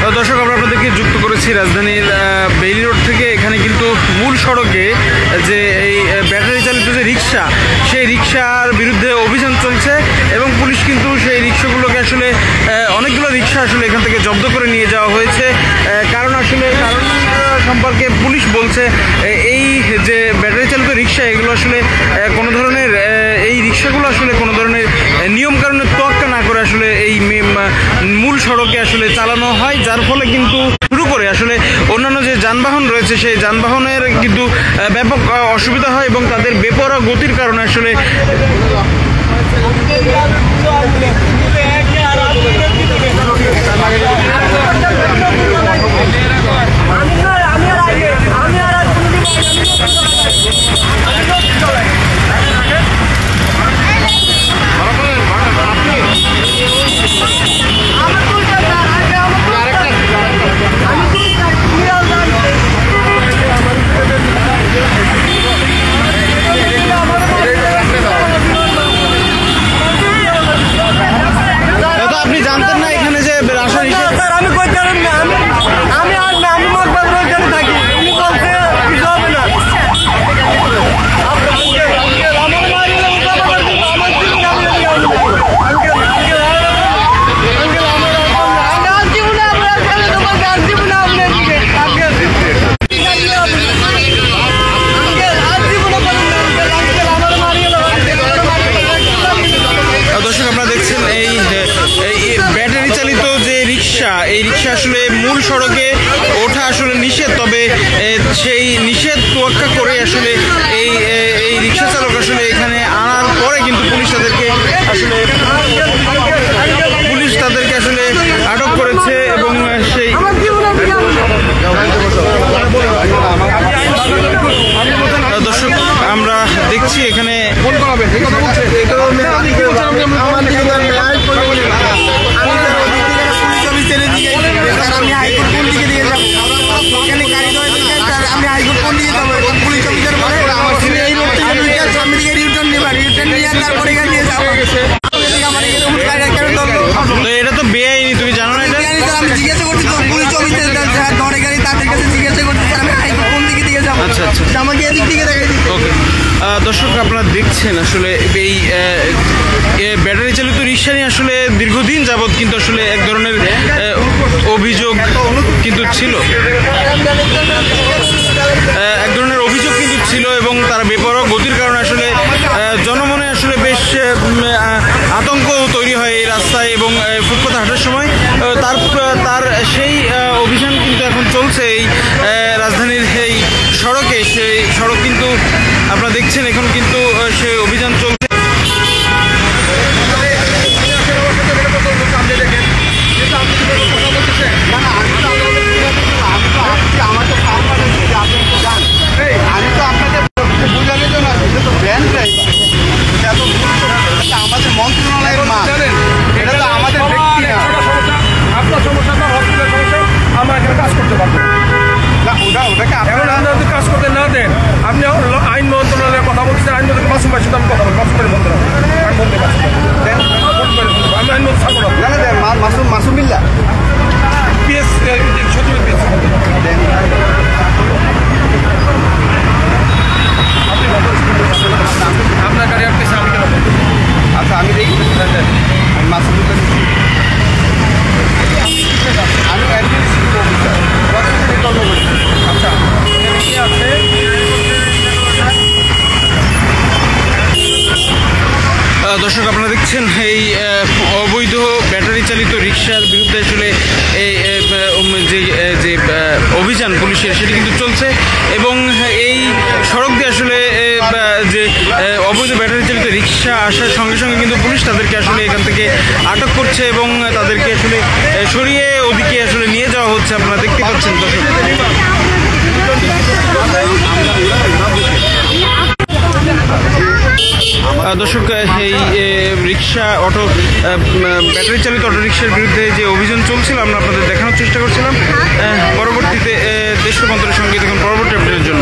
দর্শক আমরা আপনাদেরকে যুক্ত করেছি রাজধানীর বেইলি রোড থেকে। এখানে কিন্তু মূল সড়কে যে এই ব্যাটারি চালিত যে রিক্সা, সেই রিক্সার বিরুদ্ধে অভিযান চলছে এবং পুলিশ কিন্তু সেই রিক্সাগুলোকে আসলে অনেকগুলো রিক্সা আসলে এখান থেকে জব্দ করে নিয়ে যাওয়া হয়েছে। কারণ সম্পর্কে পুলিশ বলছে এই যে ব্যাটারি চালিত রিক্সা, এগুলো আসলে কোনো ধরনের এই রিক্সাগুলো আসলে কোনো ধরনের নিয়মকানুনের তোয়াক্কা না করে আসলে এই মূল সড়কে আসলে চালানো হয়, যার ফলে কিন্তু শুরু করে আসলে অন্যান্য যে যানবাহন রয়েছে সেই যানবাহনের কিন্তু ব্যাপক অসুবিধা হয় এবং তাদের বেপরোয়া গতির কারণে আসলে এই রিক্সা আসলে মূল সড়কে ওঠা আসলে নিষেধ, তবে সেই নিষেধ তোয়াক্কা করে আসলে এই রিক্সা চালক আসলে এখানে আনার পরে কিন্তু পুলিশ তাদেরকে আসলে আটক করেছে এবং সেই দর্শক আমরা দেখছি এখানে এটা তো বেআইনি, তুমি জানো না? আচ্ছা আচ্ছা, দর্শক আপনারা দেখছেন আসলে এই ব্যাটারি চালিত রিক্সা নিয়ে আসলে দীর্ঘদিন যাবৎ কিন্তু আসলে এক ধরনের অভিযোগ কিন্তু ছিল, এবং তারা বেপরোয়া গতির কারণে আসলে জনমনে আসলে বেশ আতঙ্ক তৈরি হয় এই রাস্তায় এবং ফুটপাতে হাঁটার সময়। তার সেই অভিযান কিন্তু এখন চলছে এই রাজধানীর এই সড়কে। সেই সড়ক কিন্তু আপনারা দেখছেন এখন কিন্তু সেই অভিযান চলছে। আমাদের মন্ত্রণালয়ের মাল, এটা তো আমাদের ব্যক্তি না। আপনার সমস্যা, আপনার হসপিটালের সমস্যা, আমরা এখানে কাজ করতে পারবো না। ওটাকে আপনারা যদি কাজ করতে না দেন, আপনি আইন মন্ত্রণালয়ের কথা বলছেন, আইন মন্ত্রণালয় মাসুম ভাইয়ের সাথে আমি কথা বলি, মাসুমের মন্ত্রণালয় আমি বলতে পারছি আমি আইন মন্ত্রী থাকবো না। মাসুমিল্লা পিএস সচিবের পিএস আপনার গাড়ি আপনি সামনে। আচ্ছা আমি দেখি, আমি মাসুমিল্লা, আমি অ্যাডমিনিস্ট্রেটিভ অফিসার। আচ্ছা কি আছে? দর্শক আপনারা দেখছেন এই অবৈধ ব্যাটারি চালিত রিক্সার বিরুদ্ধে আসলে এই যে অভিযান পুলিশের সেটি কিন্তু চলছে এবং এই সড়ক দিয়ে আসলে যে অবৈধ ব্যাটারি চালিত রিক্সা আসার সঙ্গে সঙ্গে কিন্তু পুলিশ তাদেরকে আসলে এখান থেকে আটক করছে এবং তাদেরকে আসলে সরিয়ে ওদিকে আসলে নিয়ে যাওয়া হচ্ছে। আপনারা দেখতে পাচ্ছেন দর্শক এই রিক্সা অটো ব্যাটারি চালিত অটো রিক্সার বিরুদ্ধে যে অভিযান চলছিল আমরা আপনাদের দেখানোর চেষ্টা করছিলাম। পরবর্তীতে দেশ রূপান্তরের সঙ্গে দেখুন পরবর্তী আপডেটের জন্য।